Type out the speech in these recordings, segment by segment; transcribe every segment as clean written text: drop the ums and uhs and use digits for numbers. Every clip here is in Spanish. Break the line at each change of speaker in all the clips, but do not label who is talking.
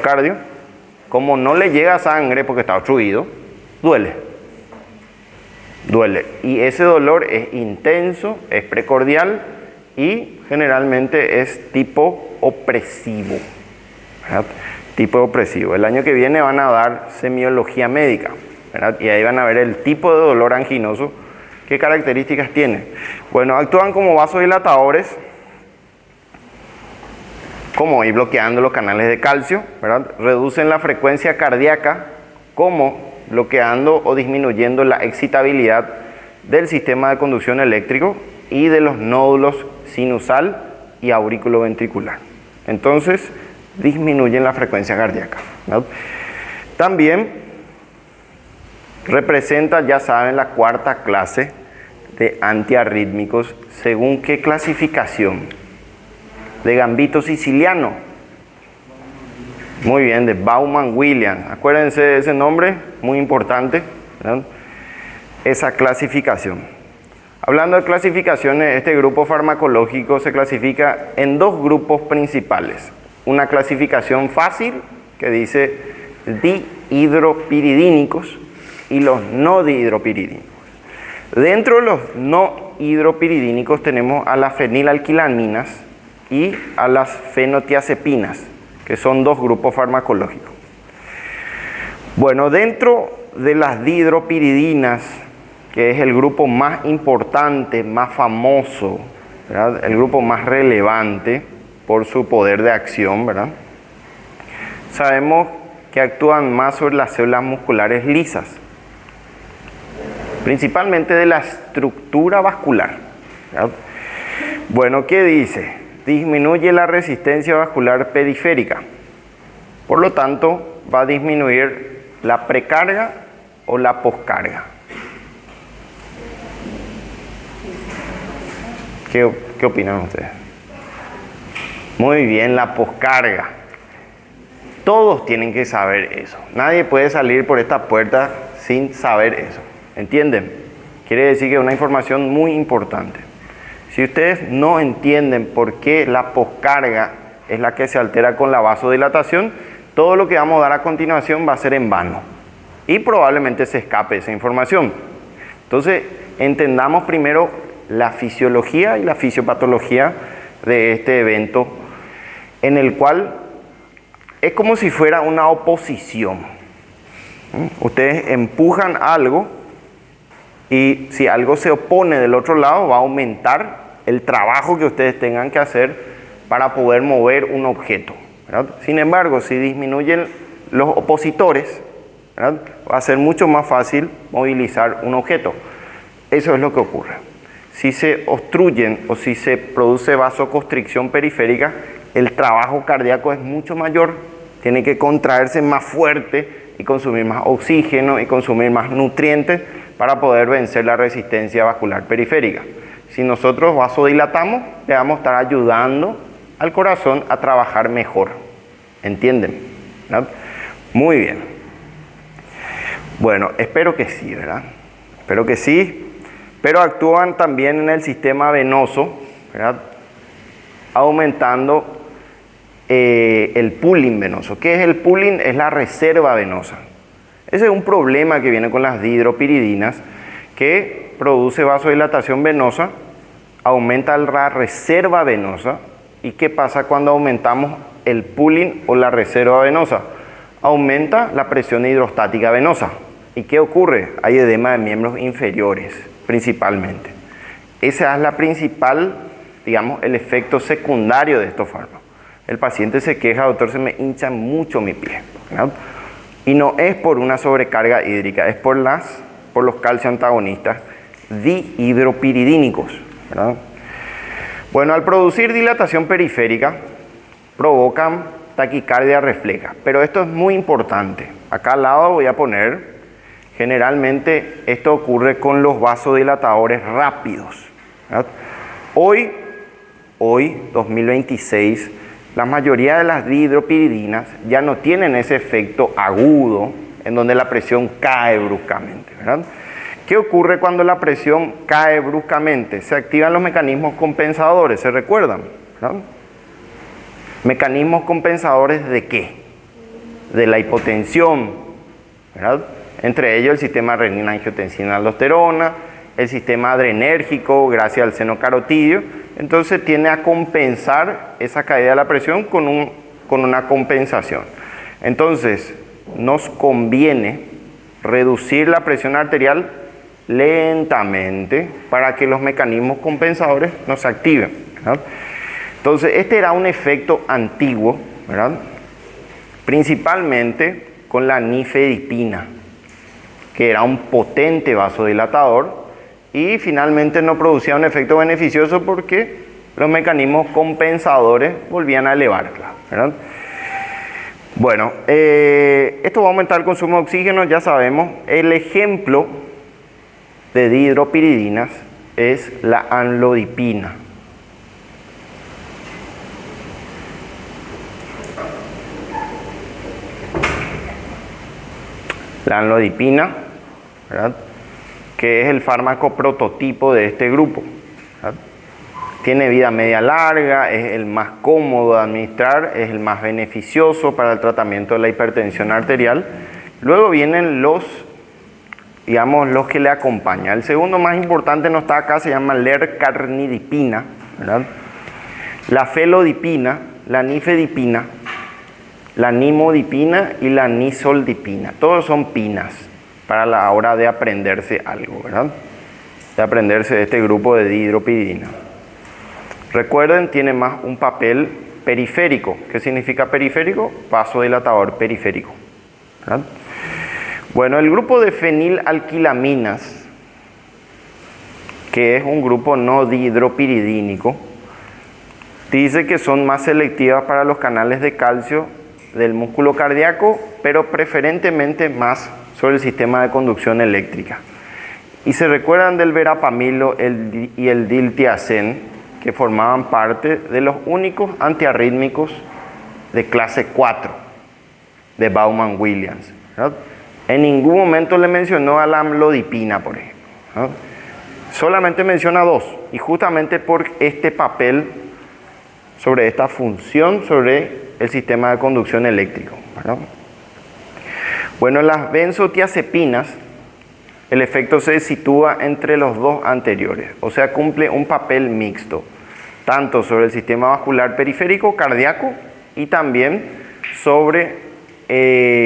miocardio, como no le llega sangre porque está obstruido, duele. Duele. Y ese dolor es intenso, es precordial y generalmente es tipo opresivo. ¿Verdad? Tipo opresivo. El año que viene van a dar semiología médica, ¿verdad? Y ahí van a ver el tipo de dolor anginoso, qué características tiene. Bueno, actúan como vasodilatadores, como ir bloqueando los canales de calcio, ¿verdad? Reducen la frecuencia cardíaca, como bloqueando o disminuyendo la excitabilidad del sistema de conducción eléctrico y de los nódulos sinusal y auriculoventricular. Entonces, disminuyen la frecuencia cardíaca, ¿no? También representa, ya saben, la cuarta clase de antiarrítmicos. ¿Según qué clasificación? De Gambito siciliano. Muy bien, de Baumann-Williams. Acuérdense de ese nombre, muy importante, ¿verdad? Esa clasificación. Hablando de clasificaciones, este grupo farmacológico se clasifica en dos grupos principales. Una clasificación fácil, que dice dihidropiridínicos, y los no dihidropiridínicos. Dentro de los no hidropiridínicos tenemos a las fenilalquilaminas y a las fenotiazepinas, que son dos grupos farmacológicos. Bueno, dentro de las dihidropiridinas, que es el grupo más importante, más famoso, ¿verdad? El grupo más relevante por su poder de acción, ¿verdad? Sabemos que actúan más sobre las células musculares lisas, principalmente de la estructura vascular, ¿verdad? Bueno, ¿qué dice? Disminuye la resistencia vascular periférica. Por lo tanto, va a disminuir la precarga o la poscarga. ¿Qué opinan ustedes? Muy bien, la poscarga. Todos tienen que saber eso. Nadie puede salir por esta puerta sin saber eso. ¿Entienden? Quiere decir que es una información muy importante. Si ustedes no entienden por qué la poscarga es la que se altera con la vasodilatación, todo lo que vamos a dar a continuación va a ser en vano. Y probablemente se escape esa información. Entonces, entendamos primero la fisiología y la fisiopatología de este evento, en el cual es como si fuera una oposición. Ustedes empujan algo y si algo se opone del otro lado, va a aumentar el trabajo que ustedes tengan que hacer para poder mover un objeto, ¿verdad? Sin embargo, si disminuyen los opositores, ¿verdad? Va a ser mucho más fácil movilizar un objeto. Eso es lo que ocurre. Si se obstruyen o si se produce vasoconstricción periférica, el trabajo cardíaco es mucho mayor, tiene que contraerse más fuerte y consumir más oxígeno y consumir más nutrientes para poder vencer la resistencia vascular periférica. Si nosotros vasodilatamos, le vamos a estar ayudando al corazón a trabajar mejor. ¿Entienden? ¿Verdad? Muy bien. Bueno, espero que sí, ¿verdad? Espero que sí. Pero actúan también en el sistema venoso, ¿verdad? Aumentando el pooling venoso. ¿Qué es el pooling? Es la reserva venosa. Ese es un problema que viene con las dihidropiridinas, que produce vasodilatación venosa, aumenta la reserva venosa. ¿Y qué pasa cuando aumentamos el pooling o la reserva venosa? Aumenta la presión hidrostática venosa. ¿Y qué ocurre? Hay edema de miembros inferiores, principalmente. Esa es la principal, digamos, el efecto secundario de estos fármacos. El paciente se queja: doctor, se me hincha mucho mi pie, ¿verdad? Y no es por una sobrecarga hídrica, es por los calcio antagonistas dihidropiridínicos, ¿verdad? Bueno, al producir dilatación periférica, provocan taquicardia refleja. Pero esto es muy importante. Acá al lado voy a poner, generalmente esto ocurre con los vasodilatadores rápidos, ¿verdad? Hoy, 2026, la mayoría de las dihidropiridinas ya no tienen ese efecto agudo en donde la presión cae bruscamente, ¿verdad? ¿Qué ocurre cuando la presión cae bruscamente? Se activan los mecanismos compensadores, ¿se recuerdan? ¿Verdad? ¿Mecanismos compensadores de qué? de la hipotensión, ¿verdad? Entre ellos el sistema renina-angiotensina-aldosterona, el sistema adrenérgico gracias al seno carotidio. Entonces tiende a compensar esa caída de la presión con una compensación. Entonces nos conviene reducir la presión arterial lentamente para que los mecanismos compensadores no se activen, ¿verdad? Entonces este era un efecto antiguo, ¿verdad? Principalmente con la nifedipina, que era un potente vasodilatador y finalmente no producía un efecto beneficioso porque los mecanismos compensadores volvían a elevarla, ¿verdad? Bueno, esto va a aumentar el consumo de oxígeno, ya sabemos. El ejemplo de dihidropiridinas es la amlodipina. La amlodipina, ¿verdad?, que es el fármaco prototipo de este grupo, ¿verdad? Tiene vida media larga, es el más cómodo de administrar, es el más beneficioso para el tratamiento de la hipertensión arterial. Luego vienen los que le acompañan. El segundo más importante no está acá, se llama lercarnidipina, ¿verdad? La felodipina, la nifedipina, la nimodipina y la nisoldipina. Todos son pinas para la hora de aprenderse algo, ¿verdad? De aprenderse este grupo de dihidropiridina. Recuerden, tiene más un papel periférico. ¿Qué significa periférico? Vasodilatador periférico, ¿verdad? Bueno, el grupo de fenilalquilaminas, que es un grupo no dihidropiridínico, dice que son más selectivas para los canales de calcio del músculo cardíaco, pero preferentemente más sobre el sistema de conducción eléctrica. Y se recuerdan del verapamilo y el diltiazem, que formaban parte de los únicos antiarrítmicos de clase 4 de Baumann-Williams, ¿verdad? En ningún momento le mencionó a la amlodipina, por ejemplo, ¿verdad? Solamente menciona dos, y justamente por este papel sobre esta función sobre el sistema de conducción eléctrico, ¿verdad? Bueno, en las benzodiazepinas el efecto se sitúa entre los dos anteriores, o sea, cumple un papel mixto, tanto sobre el sistema vascular periférico cardíaco y también sobre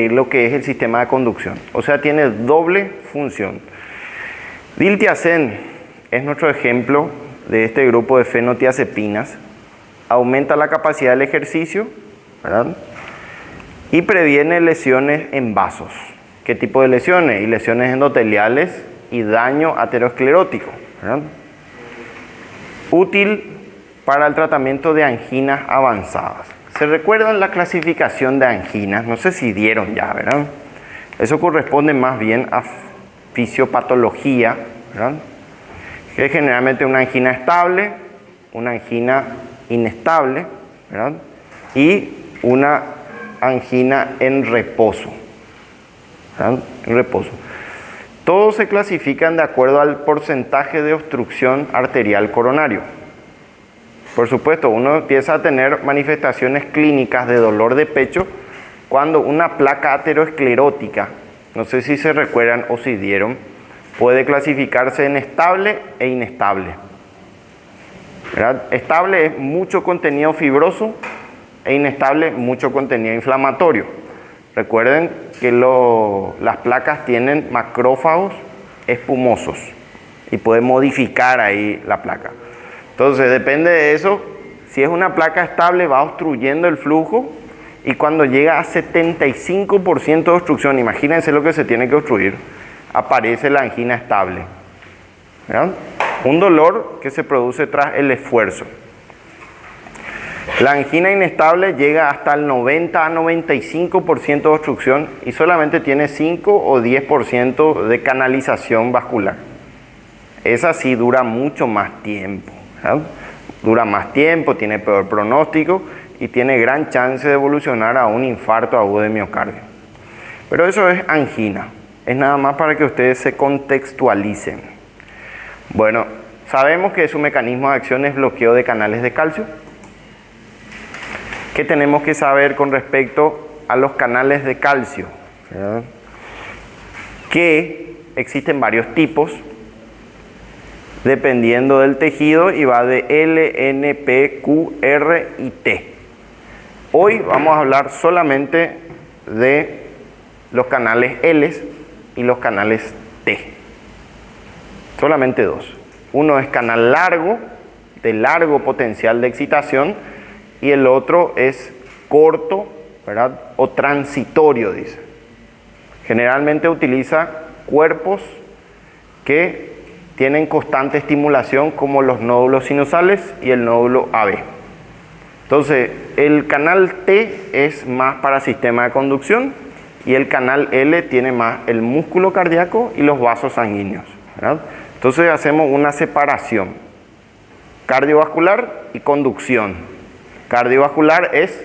lo que es el sistema de conducción, o sea, tiene doble función. Diltiazem es nuestro ejemplo de este grupo de fenotiazepinas, aumenta la capacidad del ejercicio, ¿verdad?, y previene lesiones en vasos. ¿Qué tipo de lesiones? Y lesiones endoteliales y daño aterosclerótico, ¿verdad? Útil para el tratamiento de anginas avanzadas. ¿Se recuerdan la clasificación de anginas? No sé si dieron ya, ¿verdad? Eso corresponde más bien a fisiopatología, ¿verdad?, que es generalmente una angina estable, una angina inestable, ¿verdad?, y una angina en reposo, ¿verdad?, en reposo. Todos se clasifican de acuerdo al porcentaje de obstrucción arterial coronario. Por supuesto, uno empieza a tener manifestaciones clínicas de dolor de pecho cuando una placa aterosclerótica, no sé si se recuerdan o si dieron, puede clasificarse en estable e inestable, ¿verdad? Estable es mucho contenido fibroso e inestable mucho contenido inflamatorio. Recuerden que las placas tienen macrófagos espumosos y pueden modificar ahí la placa. Entonces depende de eso, si es una placa estable va obstruyendo el flujo y cuando llega a 75% de obstrucción, imagínense lo que se tiene que obstruir, aparece la angina estable, ¿verdad? Un dolor que se produce tras el esfuerzo. La angina inestable llega hasta el 90 a 95% de obstrucción y solamente tiene 5 o 10% de canalización vascular. Esa sí dura mucho más tiempo, ¿verdad? Dura más tiempo, tiene peor pronóstico y tiene gran chance de evolucionar a un infarto agudo de miocardio. Pero eso es angina, es nada más para que ustedes se contextualicen. Bueno, sabemos que su mecanismo de acción es bloqueo de canales de calcio. ¿Qué tenemos que saber con respecto a los canales de calcio, ¿verdad? Que existen varios tipos dependiendo del tejido y va de L, N, P, Q, R y T. Hoy vamos a hablar solamente de los canales L y los canales T. Solamente dos. Uno es canal largo, de largo potencial de excitación, y el otro es corto, ¿verdad? O transitorio, dice. Generalmente utiliza cuerpos que tienen constante estimulación, como los nódulos sinusales y el nódulo AB. Entonces, el canal T es más para sistema de conducción y el canal L tiene más el músculo cardíaco y los vasos sanguíneos, ¿verdad? Entonces hacemos una separación: cardiovascular y conducción. Cardiovascular es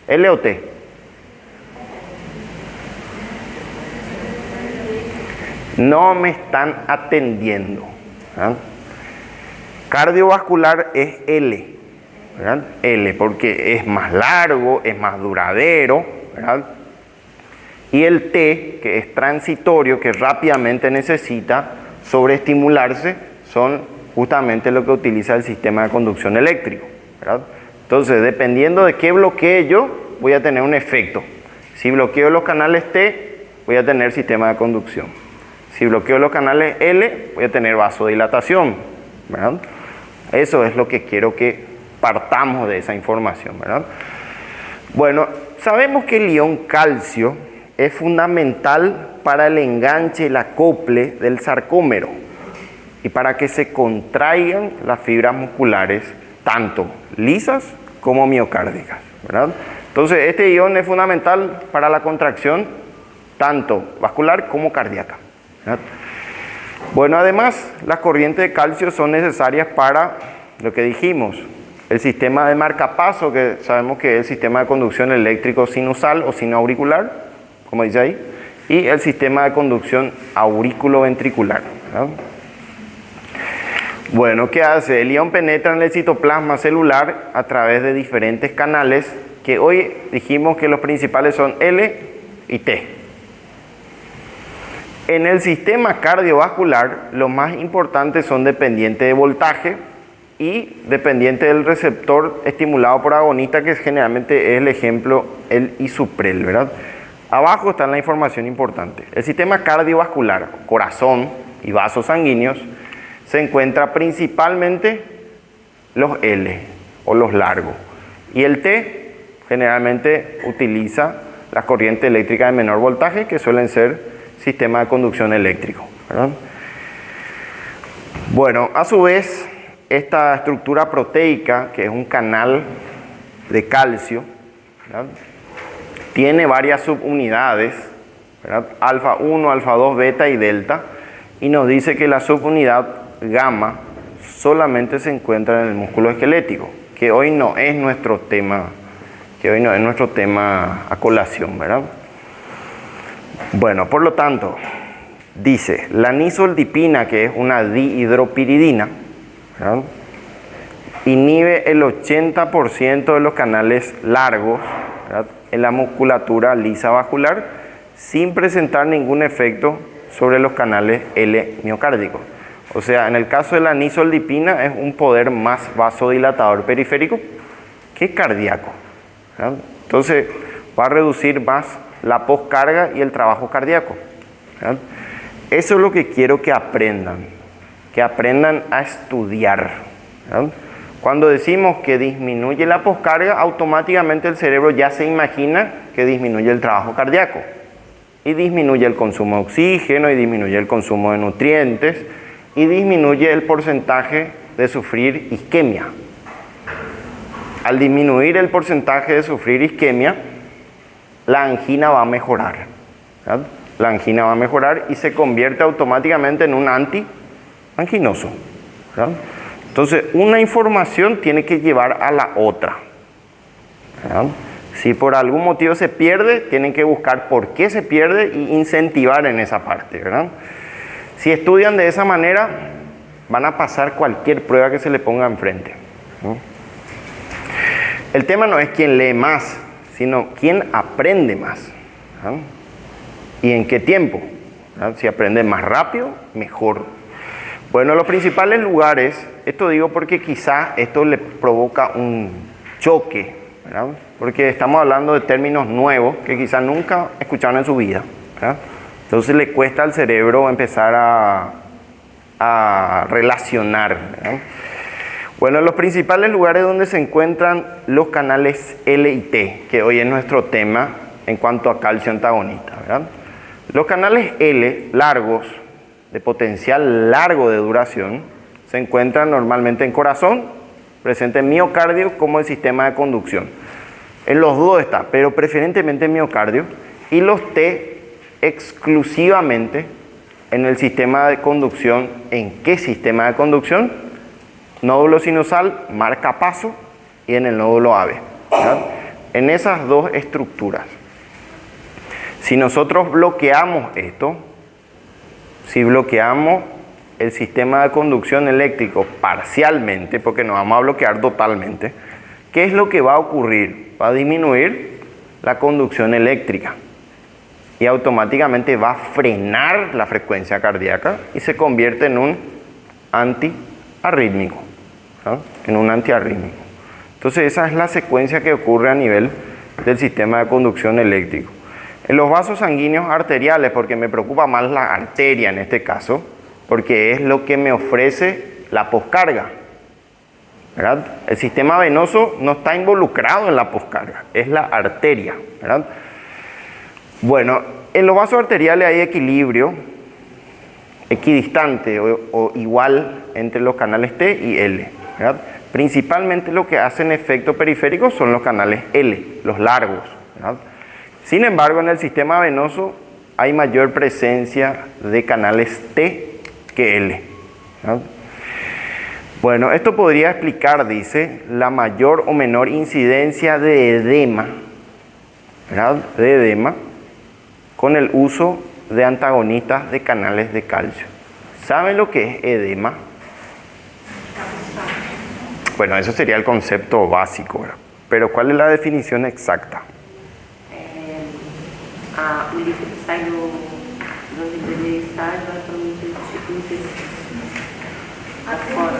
L o T. No me están atendiendo, ¿verdad? Cardiovascular es L, ¿verdad? L, porque es más largo, es más duradero, ¿verdad? Y el T, que es transitorio, que rápidamente necesita sobreestimularse, son justamente lo que utiliza el sistema de conducción eléctrico, ¿verdad? Entonces, dependiendo de qué bloquee yo, voy a tener un efecto. Si bloqueo los canales T, voy a tener sistema de conducción. Si bloqueo los canales L, voy a tener vasodilatación, ¿verdad? Eso es lo que quiero que partamos de esa información, ¿verdad? Bueno, sabemos que el ion calcio es fundamental para el enganche, el acople del sarcómero y para que se contraigan las fibras musculares, tanto lisas como miocárdicas, ¿verdad? Entonces, este ion es fundamental para la contracción tanto vascular como cardíaca, ¿verdad? Bueno, además, las corrientes de calcio son necesarias para lo que dijimos, el sistema de marcapaso, que sabemos que es el sistema de conducción eléctrico sinusal o sinoauricular, como dice ahí, y el sistema de conducción aurículo-ventricular, ¿verdad? Bueno, ¿qué hace? El ion penetra en el citoplasma celular a través de diferentes canales, que hoy dijimos que los principales son L y T. En el sistema cardiovascular, los más importantes son dependientes de voltaje y dependientes del receptor estimulado por agonista, que generalmente es el ejemplo, el isuprel, ¿verdad? Abajo está la información importante. El sistema cardiovascular, corazón y vasos sanguíneos, se encuentra principalmente los L o los largos. Y el T generalmente utiliza las corrientes eléctricas de menor voltaje, que suelen ser sistema de conducción eléctrico, ¿verdad? Bueno, a su vez, esta estructura proteica, que es un canal de calcio, ¿verdad?, tiene varias subunidades, ¿verdad? Alfa 1, alfa 2, beta y delta, y nos dice que la subunidad gamma solamente se encuentra en el músculo esquelético, que hoy no es nuestro tema, a colación, ¿verdad? Bueno, por lo tanto, dice, la nisoldipina, que es una dihidropiridina, ¿verdad?, inhibe el 80% de los canales largos, ¿verdad?, en la musculatura lisa vascular, sin presentar ningún efecto sobre los canales L miocárdicos. O sea, en el caso de la nisoldipina es un poder más vasodilatador periférico que cardíaco, ¿verdad? Entonces va a reducir más la poscarga y el trabajo cardíaco, ¿verdad? Eso es lo que quiero que aprendan a estudiar, ¿verdad? Cuando decimos que disminuye la poscarga, automáticamente el cerebro ya se imagina que disminuye el trabajo cardíaco y disminuye el consumo de oxígeno y disminuye el consumo de nutrientes y disminuye el porcentaje de sufrir isquemia. Al disminuir el porcentaje de sufrir isquemia, la angina va a mejorar, ¿verdad? La angina va a mejorar y se convierte automáticamente en un antianginoso, ¿verdad? Entonces, una información tiene que llevar a la otra, ¿verdad? Si por algún motivo se pierde, tienen que buscar por qué se pierde y incentivar en esa parte, ¿verdad? Si estudian de esa manera, van a pasar cualquier prueba que se le ponga enfrente, ¿no? El tema no es quién lee más, sino quién aprende más. ¿Verdad? ¿Y en qué tiempo? ¿Verdad? Si aprende más rápido, mejor. Bueno, los principales lugares, esto digo porque quizá esto le provoca un choque, ¿verdad? Porque estamos hablando de términos nuevos que quizá nunca escucharon en su vida, ¿verdad? Entonces le cuesta al cerebro empezar a relacionar, ¿verdad? Bueno, los principales lugares donde se encuentran los canales L y T, que hoy es nuestro tema en cuanto a calcio antagonista, ¿verdad? Los canales L largos, de potencial largo de duración, se encuentran normalmente en corazón, presente en miocardio como el sistema de conducción. En los dos está, pero preferentemente en miocardio, y los T exclusivamente en el sistema de conducción. ¿En qué sistema de conducción? Nódulo sinusal, marcapaso, y en el nódulo AVE, ¿verdad? En esas dos estructuras. Si nosotros bloqueamos esto, si bloqueamos el sistema de conducción eléctrico parcialmente, porque no vamos a bloquear totalmente, ¿qué es lo que va a ocurrir? Va a disminuir la conducción eléctrica y automáticamente va a frenar la frecuencia cardíaca y se convierte en un antiarrítmico, ¿no? En un antiarrítmico. Entonces esa es la secuencia que ocurre a nivel del sistema de conducción eléctrico. En los vasos sanguíneos arteriales, porque me preocupa más la arteria en este caso, porque es lo que me ofrece la poscarga, ¿verdad? El sistema venoso no está involucrado en la poscarga, es la arteria, ¿verdad? Bueno, en los vasos arteriales hay equilibrio equidistante o igual entre los canales T y L, ¿verdad? Principalmente lo que hacen efecto periférico son los canales L, los largos, ¿verdad? Sin embargo, en el sistema venoso hay mayor presencia de canales T que L, ¿verdad? Bueno, esto podría explicar, dice, la mayor o menor incidencia de edema, ¿verdad? De edema con el uso de antagonistas de canales de calcio. ¿Saben lo que es edema? Bueno, eso sería el concepto básico, ¿verdad? Pero ¿cuál es la definición exacta?
O líquido que sai do intermediário vai para o intestino fora.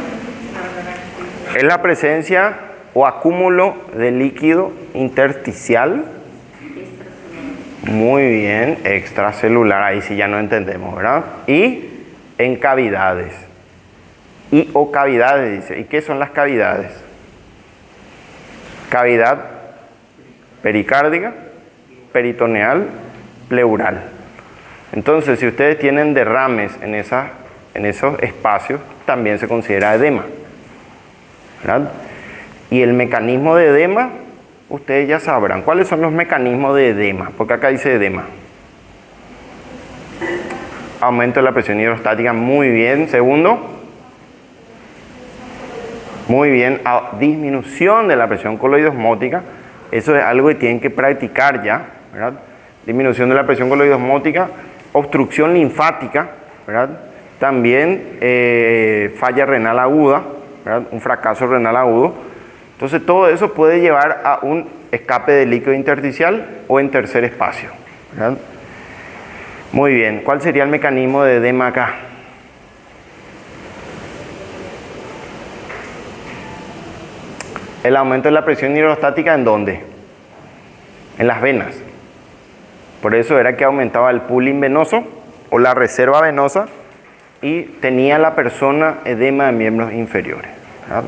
Es la presencia o acúmulo de líquido intersticial. Muy bien, extracelular, ahí sí ya no entendemos, ¿verdad? Y en cavidades. Y o cavidades, dice. ¿Y qué son las cavidades? Cavidad pericárdica, peritoneal, pleural. Entonces, si ustedes tienen derrames en esos espacios, también se considera edema, ¿verdad? Y el mecanismo de edema, ustedes ya sabrán. ¿Cuáles son los mecanismos de edema? Porque acá dice edema. Aumento de la presión hidrostática, muy bien. Segundo, muy bien. Disminución de la presión coloidosmótica. Eso es algo que tienen que practicar ya, ¿verdad? Disminución de la presión coloidosmótica, obstrucción linfática, ¿verdad? También falla renal aguda, ¿verdad? Un fracaso renal agudo. Entonces todo eso puede llevar a un escape de líquido intersticial o en tercer espacio, ¿verdad? Muy bien, ¿cuál sería el mecanismo de edema acá? El aumento de la presión hidrostática, ¿en dónde? En las venas. Por eso era que aumentaba el pooling venoso o la reserva venosa y tenía la persona edema de miembros inferiores, ¿verdad?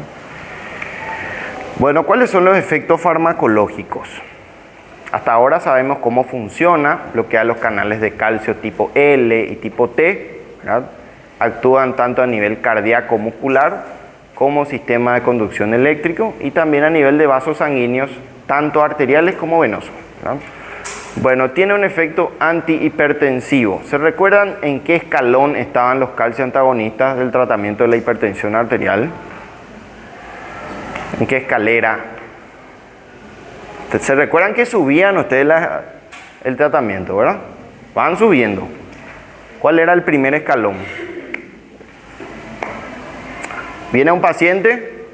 Bueno, ¿cuáles son los efectos farmacológicos? Hasta ahora sabemos cómo funciona, bloquea los canales de calcio tipo L y tipo T, ¿verdad? Actúan tanto a nivel cardíaco muscular como sistema de conducción eléctrico y también a nivel de vasos sanguíneos, tanto arteriales como venosos, ¿verdad? Bueno, tiene un efecto antihipertensivo. ¿Se recuerdan en qué escalón estaban los calcio antagonistas del tratamiento de la hipertensión arterial? ¿En qué escalera? ¿Se recuerdan que subían ustedes el tratamiento, verdad? Van subiendo. ¿Cuál era el primer escalón? Viene un paciente,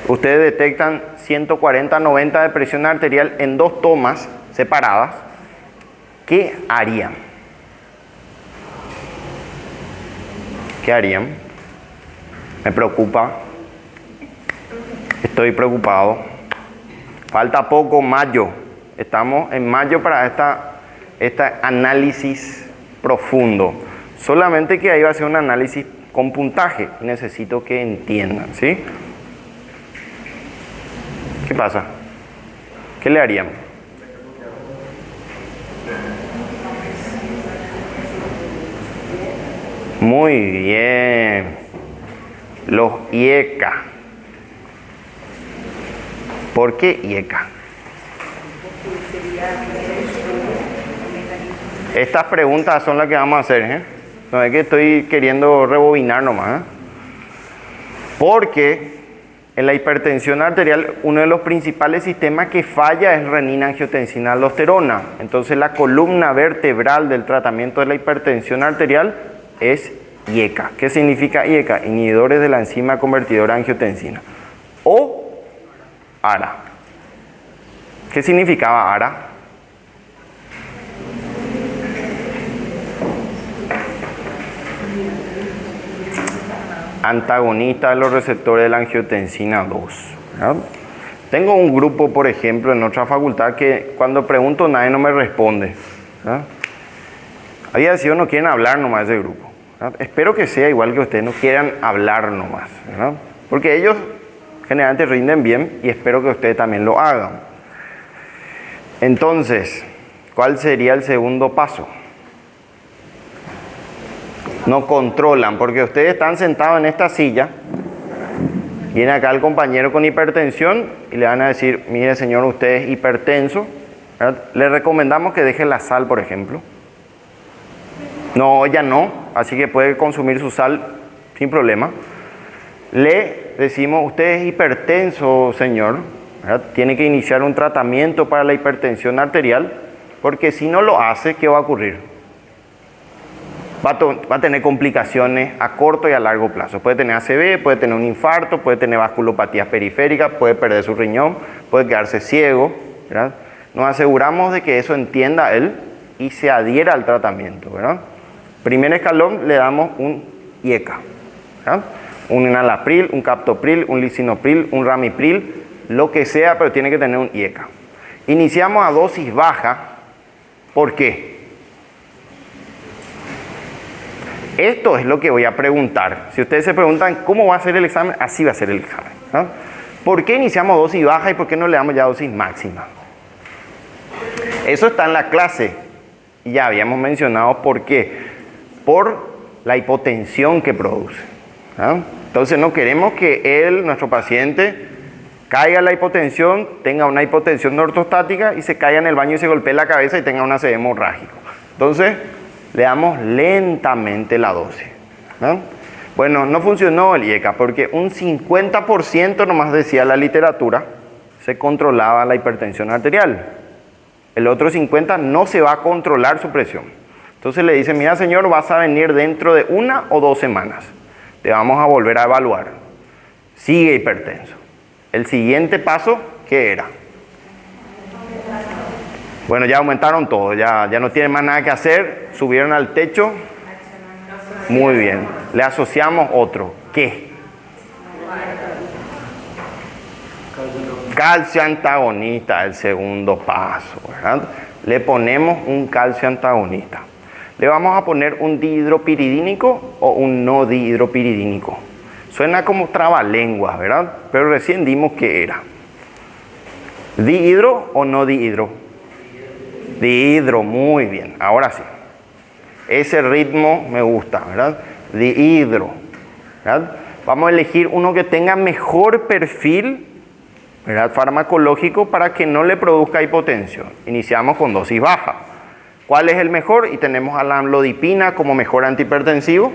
Ustedes detectan 140-90 de presión arterial en 2 tomas separadas. ¿Qué harían? ¿Qué harían? Me preocupa. Estoy preocupado. Falta poco, mayo. Estamos en mayo para este análisis profundo. Solamente que ahí va a ser un análisis con puntaje. Necesito que entiendan, ¿sí? ¿Qué pasa? ¿Qué le harían? Muy bien. Los IECA. ¿Por qué IECA? Estas preguntas son las que vamos a hacer, ¿eh? No es que estoy queriendo rebobinar nomás, ¿eh? Porque en la hipertensión arterial, uno de los principales sistemas que falla es renina-angiotensina-aldosterona. Entonces, la columna vertebral del tratamiento de la hipertensión arterial es IECA. ¿Qué significa IECA? Inhibidores de la enzima convertidora de angiotensina. O ARA. ¿Qué significaba ARA? Antagonista de los receptores de la angiotensina 2. ¿Verdad? Tengo un grupo, por ejemplo, en otra facultad que cuando pregunto nadie no me responde. ¿Verdad? Había decidido no quieren hablar nomás de ese grupo. ¿Verdad? Espero que sea igual que ustedes, no quieran hablar nomás. ¿Verdad? Porque ellos generalmente rinden bien y espero que ustedes también lo hagan. Entonces, ¿cuál sería el segundo paso? No controlan, porque ustedes están sentados en esta silla, viene acá el compañero con hipertensión y le van a decir, mire señor, usted es hipertenso, ¿verdad? Le recomendamos que deje la sal, por ejemplo. No, ella no, así que puede consumir su sal sin problema. Le decimos, usted es hipertenso, señor, ¿verdad? Tiene que iniciar un tratamiento para la hipertensión arterial, porque si no lo hace, ¿qué va a ocurrir? Va a tener complicaciones a corto y a largo plazo. Puede tener ACV, puede tener un infarto, puede tener vasculopatías periféricas, puede perder su riñón, puede quedarse ciego, ¿verdad? Nos aseguramos de que eso entienda él y se adhiera al tratamiento, ¿verdad? Primer escalón, le damos un IECA, ¿verdad? Un enalapril, un captopril, un lisinopril, un ramipril, lo que sea, pero tiene que tener un IECA. Iniciamos a dosis baja. ¿Por qué? Esto es lo que voy a preguntar. Si ustedes se preguntan cómo va a ser el examen, así va a ser el examen, ¿no? ¿Por qué iniciamos dosis baja y por qué no le damos ya dosis máxima? Eso está en la clase. Y ya habíamos mencionado por qué. Por la hipotensión que produce, ¿no? Entonces no queremos que nuestro paciente, caiga en la hipotensión, tenga una hipotensión no ortostática y se caiga en el baño y se golpee la cabeza y tenga un ACV hemorrágico. Entonces, le damos lentamente la dosis, ¿no? Bueno, no funcionó el IECA porque un 50% nomás decía la literatura se controlaba la hipertensión arterial. El otro 50% no se va a controlar su presión. Entonces le dicen, mira señor, vas a venir dentro de 1 o 2 semanas. Te vamos a volver a evaluar. Sigue hipertenso. El siguiente paso, ¿qué era? Bueno, ya aumentaron todo, ya no tienen más nada que hacer, subieron al techo. Muy bien, le asociamos otro. ¿Qué? Calcio antagonista, el segundo paso, ¿verdad? Le ponemos un calcio antagonista. Le vamos a poner un dihidropiridínico o un no dihidropiridínico. Suena como trabalenguas, ¿verdad? Pero recién dimos qué era. ¿Dihidro o no dihidro? Dihidro, muy bien, ahora sí. Ese ritmo me gusta, ¿verdad? Dihidro, ¿verdad? Vamos a elegir uno que tenga mejor perfil, ¿verdad? Farmacológico para que no le produzca hipotensión. Iniciamos con dosis baja. ¿Cuál es el mejor? Y tenemos a la amlodipina como mejor antihipertensivo.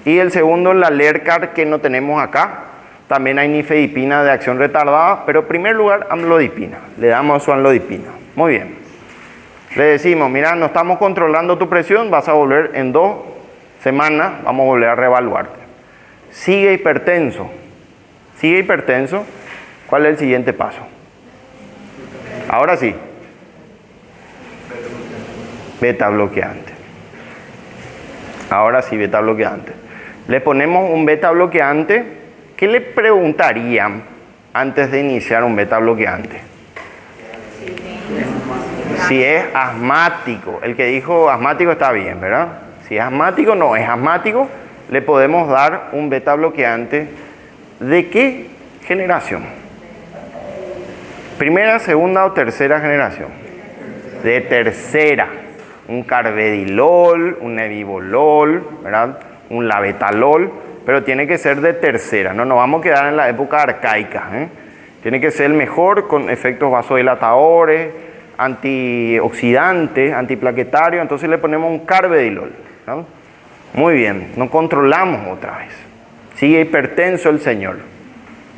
Y el segundo, la Lercar, que no tenemos acá. También hay nifedipina de acción retardada, pero en primer lugar, amlodipina. Le damos su amlodipina. Muy bien. Le decimos, mira, no estamos controlando tu presión, vas a volver en 2 semanas, vamos a volver a reevaluarte. Sigue hipertenso. ¿Cuál es el siguiente paso? Ahora sí. Beta bloqueante. Ahora sí, beta bloqueante. Le ponemos un beta bloqueante. ¿Qué le preguntarían antes de iniciar un beta bloqueante? Si es asmático. El que dijo asmático está bien, ¿verdad? Si es asmático, no es asmático, le podemos dar un beta bloqueante. ¿De qué generación? ¿Primera, segunda o tercera generación? De tercera. Un carvedilol, un nebivolol, ¿verdad? Un labetalol, pero tiene que ser de tercera. No nos vamos a quedar en la época arcaica, ¿eh? Tiene que ser el mejor, con efectos vasodilatadores, antioxidantes, antiplaquetarios. Entonces le ponemos un carvedilol, ¿no? Muy bien, no controlamos otra vez. Sigue hipertenso el señor.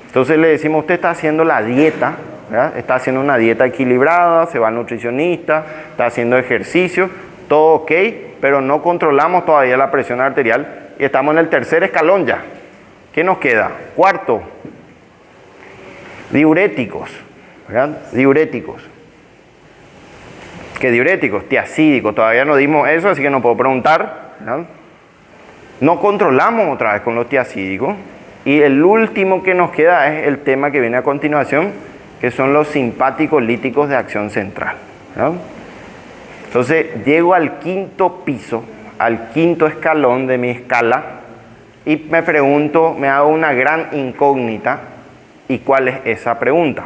Entonces le decimos, usted está haciendo la dieta, ¿verdad? Está haciendo una dieta equilibrada, se va al nutricionista, está haciendo ejercicio, todo ok, pero no controlamos todavía la presión arterial y estamos en el tercer escalón ya. ¿Qué nos queda? Cuarto, diuréticos, ¿verdad? Diuréticos. ¿Qué diuréticos? Tiacídicos. Todavía no dimos eso, así que no puedo preguntar, ¿verdad? No controlamos otra vez con los tiacídicos. Y el último que nos queda es el tema que viene a continuación, que son los simpáticos líticos de acción central, ¿no? Entonces llego al quinto piso, al quinto escalón de mi escala y me pregunto, me hago una gran incógnita. ¿Y cuál es esa pregunta?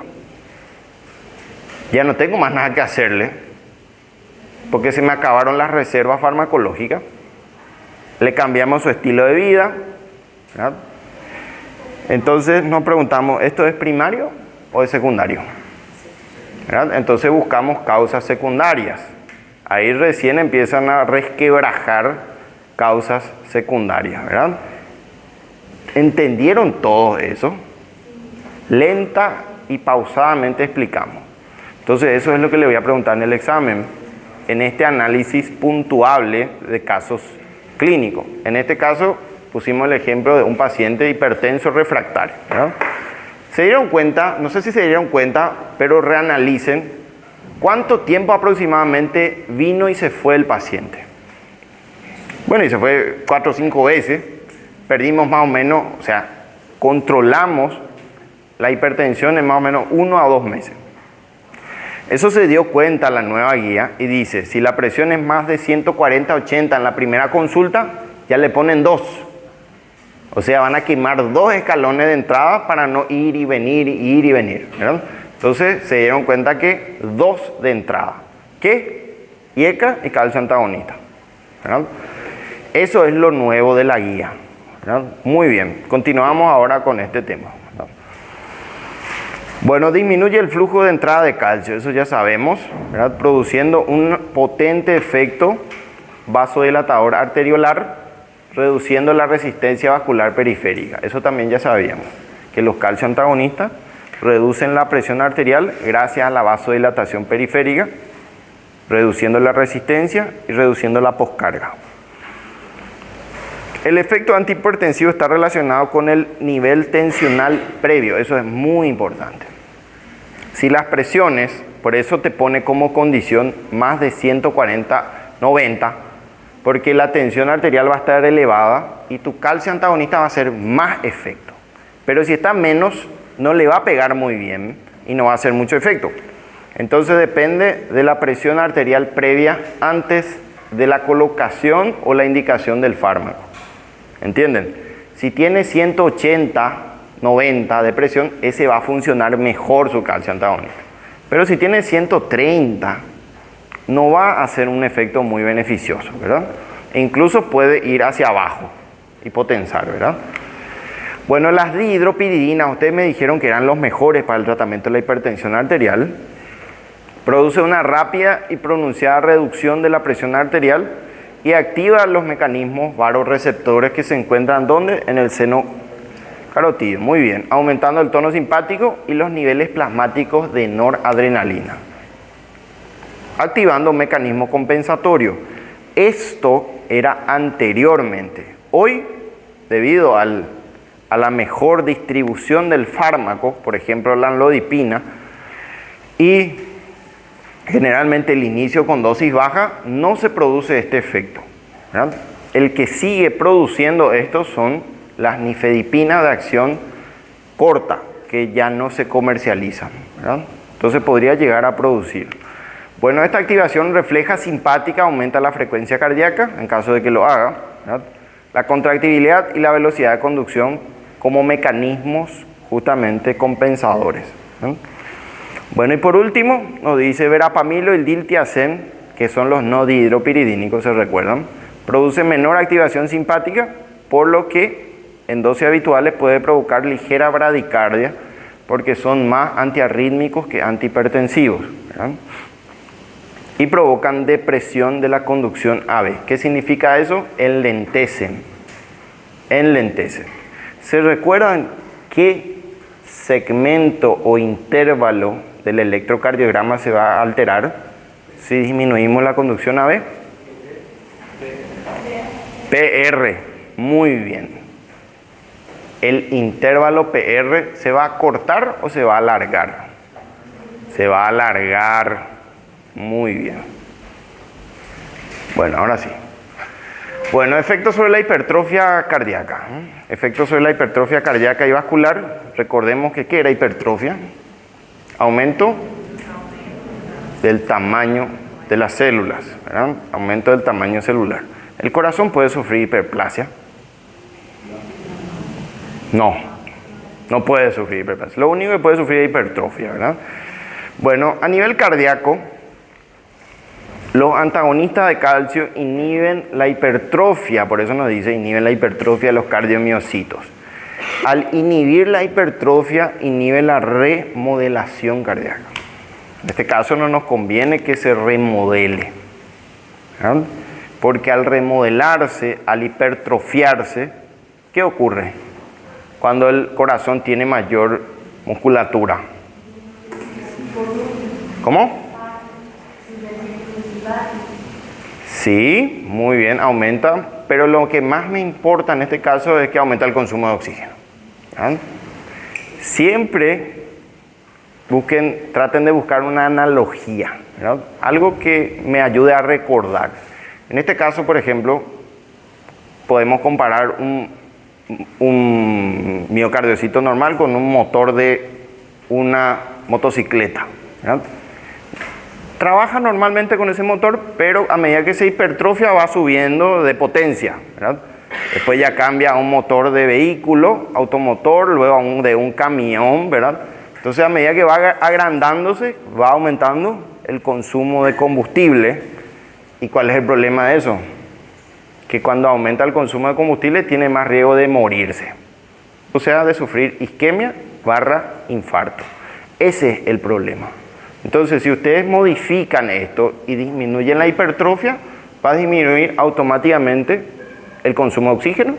Ya no tengo más nada que hacerle porque se me acabaron las reservas farmacológicas. Le cambiamos su estilo de vida, ¿verdad? Entonces nos preguntamos, ¿esto es primario o es secundario? ¿Verdad? Entonces buscamos causas secundarias. Ahí recién empiezan a resquebrajar causas secundarias, ¿verdad? ¿Entendieron todo eso? Lenta y pausadamente explicamos. Entonces eso es lo que le voy a preguntar en el examen, en este análisis puntuable de casos clínicos. En este caso pusimos el ejemplo de un paciente hipertenso refractario, ¿verdad? Se dieron cuenta, no sé si se dieron cuenta, pero reanalicen cuánto tiempo aproximadamente vino y se fue el paciente. Bueno, y se fue 4 o 5 veces, perdimos más o menos, o sea, controlamos la hipertensión en más o menos 1 a 2 meses. Eso se dio cuenta la nueva guía y dice, si la presión es más de 140-80 en la primera consulta, ya le ponen 2. O sea, van a quemar 2 escalones de entrada para no ir y venir, ¿verdad? Entonces se dieron cuenta que 2 de entrada. ¿Qué? IECA y calcio antagonista, ¿verdad? Eso es lo nuevo de la guía, ¿verdad? Muy bien, continuamos ahora con este tema, ¿verdad? Bueno, disminuye el flujo de entrada de calcio, eso ya sabemos, ¿verdad? Produciendo un potente efecto vasodilatador arteriolar, reduciendo la resistencia vascular periférica. Eso también ya sabíamos, que los calcio antagonistas reducen la presión arterial gracias a la vasodilatación periférica, reduciendo la resistencia y reduciendo la poscarga. El efecto antihipertensivo está relacionado con el nivel tensional previo, eso es muy importante. Si las presiones, por eso te pone como condición más de 140-90, porque la tensión arterial va a estar elevada y tu calcio antagonista va a hacer más efecto. Pero si está menos, no le va a pegar muy bien y no va a hacer mucho efecto. Entonces depende de la presión arterial previa antes de la colocación o la indicación del fármaco. ¿Entienden? Si tiene 180-90 de presión, ese va a funcionar mejor su calcio antagonista. Pero si tiene 130, no va a hacer un efecto muy beneficioso, ¿verdad? E incluso puede ir hacia abajo y potenzar, ¿verdad? Bueno, las dihidropiridinas, ustedes me dijeron que eran los mejores para el tratamiento de la hipertensión arterial. Produce una rápida y pronunciada reducción de la presión arterial y activa los mecanismos vasoreceptores que se encuentran ¿dónde? En el seno carotídeo. Muy bien, aumentando el tono simpático y los niveles plasmáticos de noradrenalina, activando un mecanismo compensatorio. Esto era anteriormente. Hoy, debido al a la mejor distribución del fármaco, por ejemplo la amlodipina, y generalmente el inicio con dosis baja no se produce este efecto, ¿verdad? El que sigue produciendo esto son las nifedipinas de acción corta, que ya no se comercializan, ¿verdad? Entonces podría llegar a producir. Bueno, esta activación refleja simpática aumenta la frecuencia cardíaca, en caso de que lo haga, ¿verdad? La contractibilidad y la velocidad de conducción como mecanismos justamente compensadores, ¿verdad? Bueno, y por último, nos dice verapamilo y el diltiazem, que son los no dihidropiridínicos, ¿se recuerdan? Produce menor activación simpática, por lo que en dosis habituales puede provocar ligera bradicardia, porque son más antiarrítmicos que antihipertensivos, ¿verdad? Y provocan depresión de la conducción AV. ¿Qué significa eso? Enlentecen. ¿Se recuerdan qué segmento o intervalo del electrocardiograma se va a alterar si disminuimos la conducción AV? PR. Muy bien. ¿El intervalo PR se va a cortar o se va a alargar? Se va a alargar. Muy bien. Bueno, ahora sí. Bueno, efectos sobre la hipertrofia cardíaca. Efectos sobre la hipertrofia cardíaca y vascular. Recordemos que ¿qué era hipertrofia? Aumento del tamaño de las células, ¿verdad? Aumento del tamaño celular. ¿El corazón puede sufrir hiperplasia? No puede sufrir hiperplasia. Lo único que puede sufrir es hipertrofia, ¿verdad? Bueno, a nivel cardíaco, los antagonistas de calcio inhiben la hipertrofia, por eso nos dice inhiben la hipertrofia de los cardiomiocitos. Al inhibir la hipertrofia, inhibe la remodelación cardíaca. En este caso no nos conviene que se remodele, ¿verdad? Porque al remodelarse, al hipertrofiarse, ¿qué ocurre? Cuando el corazón tiene mayor musculatura. ¿Cómo? Sí, muy bien, aumenta, pero lo que más me importa en este caso es que aumenta el consumo de oxígeno, ¿verdad? Siempre traten de buscar una analogía, ¿verdad? Algo que me ayude a recordar. En este caso, por ejemplo, podemos comparar un miocardiocito normal con un motor de una motocicleta, ¿verdad? Trabaja normalmente con ese motor, pero a medida que se hipertrofia va subiendo de potencia, ¿verdad? Después ya cambia a un motor de vehículo, automotor, luego de un camión, ¿verdad? Entonces a medida que va agrandándose, va aumentando el consumo de combustible. ¿Y cuál es el problema de eso? Que cuando aumenta el consumo de combustible tiene más riesgo de morirse. O sea, de sufrir isquemia/infarto. Ese es el problema. Entonces, si ustedes modifican esto y disminuyen la hipertrofia, va a disminuir automáticamente el consumo de oxígeno,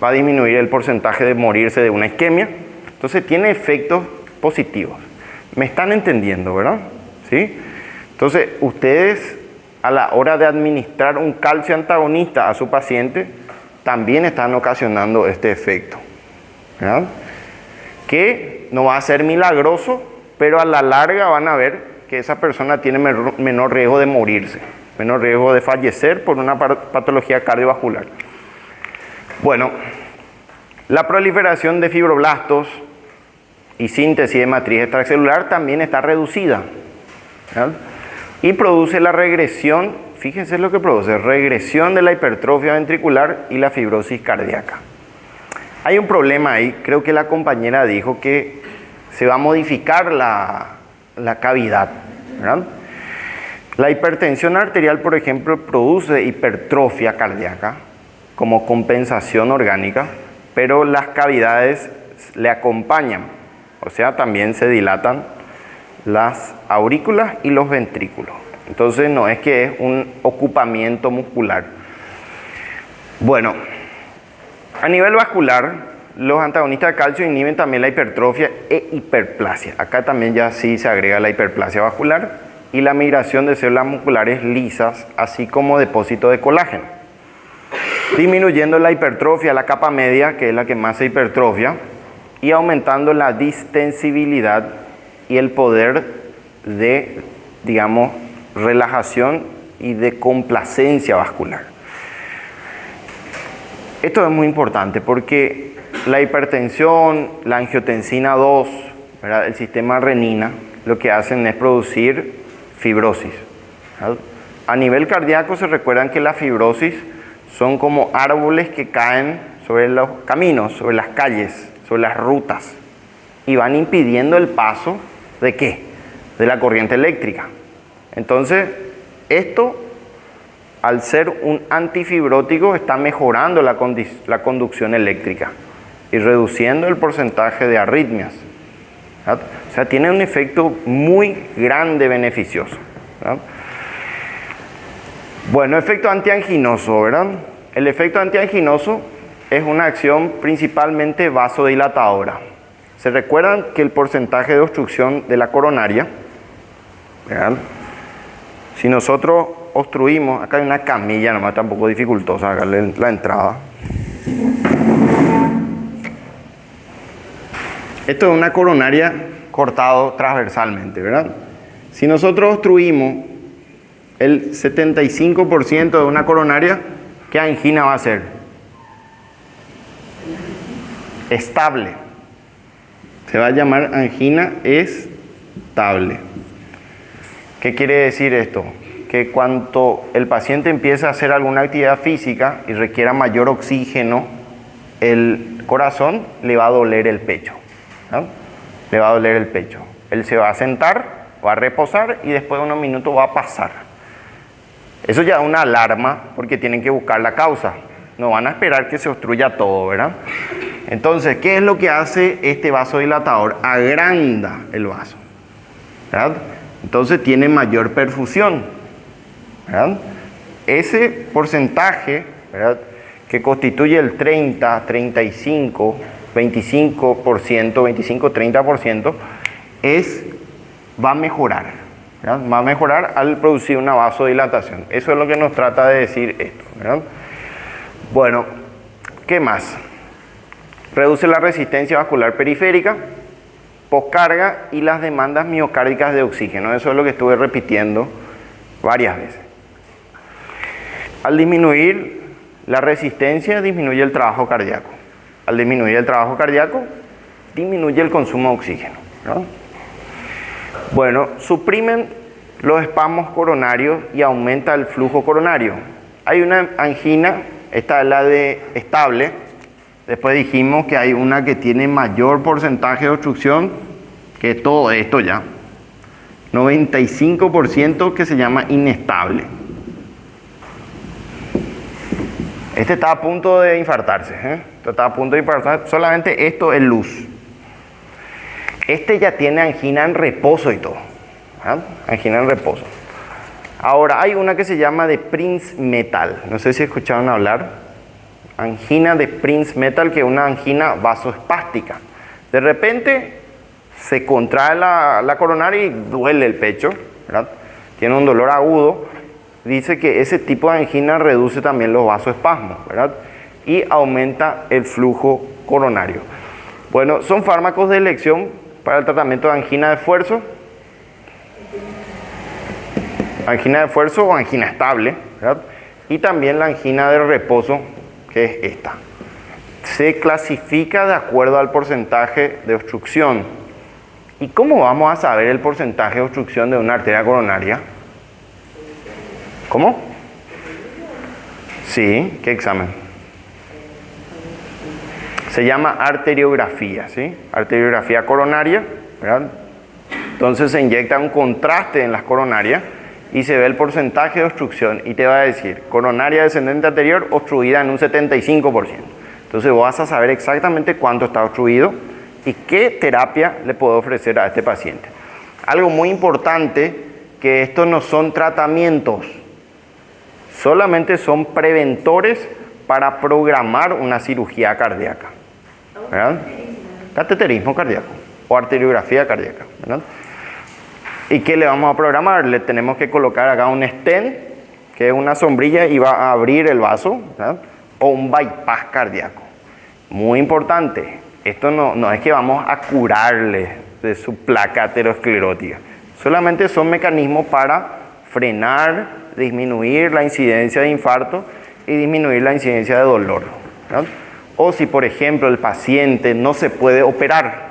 va a disminuir el porcentaje de morirse de una isquemia. Entonces, tiene efectos positivos. ¿Me están entendiendo, verdad? ¿Sí? Entonces, ustedes a la hora de administrar un calcio antagonista a su paciente, también están ocasionando este efecto, ¿verdad? Que no va a ser milagroso, pero a la larga van a ver que esa persona tiene menor riesgo de morirse, menor riesgo de fallecer por una patología cardiovascular. Bueno, la proliferación de fibroblastos y síntesis de matriz extracelular también está reducida, ¿verdad? Y produce la regresión, fíjense lo que produce, regresión de la hipertrofia ventricular y la fibrosis cardíaca. Hay un problema ahí, creo que la compañera dijo que se va a modificar la cavidad, ¿verdad? La hipertensión arterial, por ejemplo, produce hipertrofia cardíaca como compensación orgánica, pero las cavidades le acompañan, o sea, también se dilatan las aurículas y los ventrículos. Entonces no es que es un ocupamiento muscular. Bueno, a nivel vascular, los antagonistas de calcio inhiben también la hipertrofia e hiperplasia. Acá también ya sí se agrega la hiperplasia vascular y la migración de células musculares lisas, así como depósito de colágeno. disminuyendo la hipertrofia, la capa media, que es la que más se hipertrofia, y aumentando la distensibilidad y el poder de, digamos, relajación y de complacencia vascular. Esto es muy importante porque la hipertensión, la angiotensina 2, ¿verdad?, el sistema renina, lo que hacen es producir fibrosis, ¿verdad? A nivel cardíaco se recuerdan que la fibrosis son como árboles que caen sobre los caminos, sobre las calles, sobre las rutas y van impidiendo el paso ¿de qué? De la corriente eléctrica. Entonces, esto, al ser un antifibrótico, está mejorando la conducción eléctrica y reduciendo el porcentaje de arritmias, ¿verdad? O sea, tiene un efecto muy grande beneficioso, ¿verdad? Bueno, efecto antianginoso, ¿verdad? El efecto antianginoso es una acción principalmente vasodilatadora. ¿Se recuerdan que el porcentaje de obstrucción de la coronaria, ¿verdad?, si nosotros obstruimos, acá hay una camilla nomás, está un poco dificultosa sacarle la entrada. Esto es una coronaria cortado transversalmente, ¿verdad? Si nosotros obstruimos el 75% de una coronaria, ¿qué angina va a ser? Estable. Se va a llamar angina estable. ¿Qué quiere decir esto? Que cuando el paciente empieza a hacer alguna actividad física y requiera mayor oxígeno, el corazón le va a doler el pecho, ¿no? Le va a doler el pecho. Él se va a sentar, va a reposar y después de unos minutos va a pasar. Eso ya es una alarma porque tienen que buscar la causa. No van a esperar que se obstruya todo, ¿verdad? Entonces, ¿qué es lo que hace este vasodilatador? Agranda el vaso, ¿verdad? Entonces tiene mayor perfusión, ¿verdad? Ese porcentaje, ¿verdad?, que constituye el 30, 35, 25%, 25-30%, va a mejorar, ¿verdad? Va a mejorar al producir una vasodilatación. Eso es lo que nos trata de decir esto, ¿verdad? Bueno, ¿qué más? Reduce la resistencia vascular periférica, poscarga y las demandas miocárdicas de oxígeno. Eso es lo que estuve repitiendo varias veces. Al disminuir la resistencia, disminuye el trabajo cardíaco. Al disminuir el trabajo cardíaco, disminuye el consumo de oxígeno, ¿no? Bueno, suprimen los espasmos coronarios y aumenta el flujo coronario. Hay una angina, esta es la de estable. Después dijimos que hay una que tiene mayor porcentaje de obstrucción que todo esto ya. 95% que se llama inestable. Este está a punto de infartarse, Este está a punto de infartarse. Solamente esto es luz. Este ya tiene angina en reposo y todo, ¿verdad? Angina en reposo. Ahora, hay una que se llama de Prinzmetal. No sé si escucharon hablar. Angina de Prinzmetal, que es una angina vasoespástica. De repente se contrae la coronaria y duele el pecho, ¿verdad? Tiene un dolor agudo. Dice que ese tipo de angina reduce también los vasoespasmos, ¿verdad? Y aumenta el flujo coronario. Bueno, son fármacos de elección para el tratamiento de angina de esfuerzo. Angina de esfuerzo o angina estable, ¿verdad? Y también la angina de reposo, que es esta. Se clasifica de acuerdo al porcentaje de obstrucción. ¿Y cómo vamos a saber el porcentaje de obstrucción de una arteria coronaria? ¿Cómo? Sí, ¿qué examen? Se llama arteriografía, ¿sí? Arteriografía coronaria, ¿verdad? Entonces se inyecta un contraste en las coronarias y se ve el porcentaje de obstrucción y te va a decir coronaria descendente anterior obstruida en un 75%. Entonces vas a saber exactamente cuánto está obstruido y qué terapia le puedo ofrecer a este paciente. Algo muy importante, que estos no son tratamientos, solamente son preventores para programar una cirugía cardíaca, ¿verdad? Cateterismo cardíaco o arteriografía cardíaca, ¿verdad? ¿Y qué le vamos a programar? Le tenemos que colocar acá un stent, que es una sombrilla y va a abrir el vaso, ¿verdad? o un bypass cardíaco. Muy importante, esto no es que vamos a curarle de su placa aterosclerótica, solamente son mecanismos para frenar, disminuir la incidencia de infarto y disminuir la incidencia de dolor, ¿no? O si, por ejemplo, el paciente no se puede operar.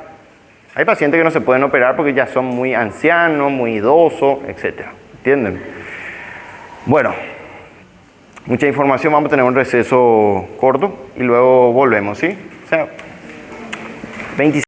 Hay pacientes que no se pueden operar porque ya son muy ancianos, muy idosos, etc. ¿Entienden? Bueno, mucha información. Vamos a tener un receso corto y luego volvemos, ¿sí? O sea, 25